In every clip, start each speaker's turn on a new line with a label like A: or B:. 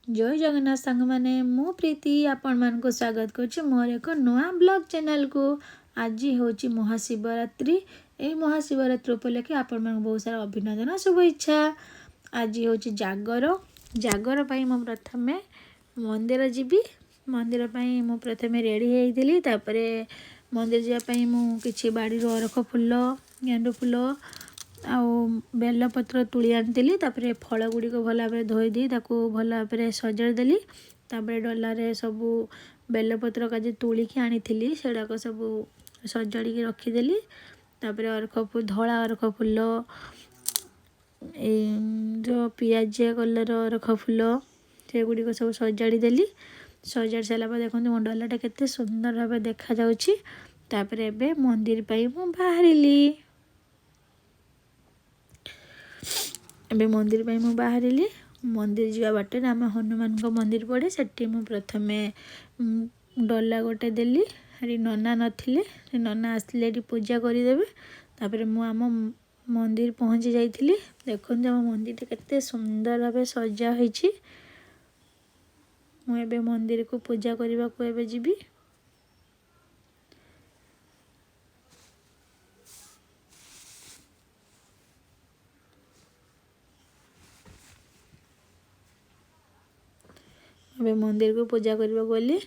A: जय जगन्नाथ सांग मैंने मु प्रीति आपण मान को स्वागत करुच्ची मोर एक नुआ ब्लॉग चैनल को। आज हूँ महाशिवरात्रि। ये महाशिवरात्रि उपलक्षे आपण मान बहुत सारा अभिनंदन शुभेच्छा। आज हूँ जागर जागर पाई मु प्रथम मंदिर जीवी। मंदिर पाई मु प्रथम रेडी होइतिली। तापरे मंदिर जापाई मु किछि बाड़ी अरख फूल गेंडु फूल आउ बेलपत्र तुली आनी तापरे फल गुड़ी को भल भाव धोई दी ताकू भल भाव सजाड़देली। तापरे डलारे सबू बेलपत्र का तुलिकी आनी सेड़ाक सबू सजाड़ी रखीदेली। तापरे अरख फूल धला अरख फूल जो पियाजिया कलर अरख फूल से गुड़िक सब सजाड़ी देली। सजाड़ी सारापर देखो मो डलाटा केते सुंदर भाव देखा जाउछि। तापरे एबे मंदिर पाई मु बाहरिली। एबे मंदिर पाई मु बाहरिली। मंदिर जावा बाटे आम हनुमान को मंदिर पड़े सेठी मु प्रथमे डला गोटे देली। हरी नना नथिले नना आसले पूजा करदेवे। तापरे मु आम मंदिर पहुँची जाइथिली। देखो आम मंदिर केते सुंदर भाव सजा होइछि। मु एबे मंदिर को पूजा करने को एबे जीवी। अबे मंदिर को पूजा करने गली।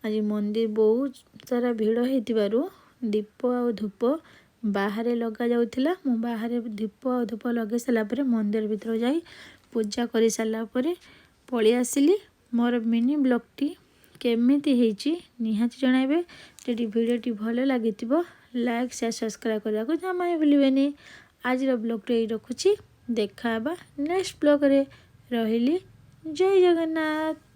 A: आज मंदिर बहुत सारा भीड़ होइतिबारु दीप आ धूप बाहर लगा जाउथिला। मु बाहर दीप आ धूप लगे सारा परे मंदिर भीतर जाई पूजा करि सारा परे पळी आसिली। मोर मिनी ब्लॉग टी केमिति हेची निहाती जणाइबे। जदि वीडियो टी भलो लागितिबो लाइक शेयर सब्सक्राइब करबा को जमा भूलिबेनी। आज रो ब्लॉग टी रखुची। देखाबा नेक्स्ट ब्लॉग रे। रहिली जय जगन्नाथ।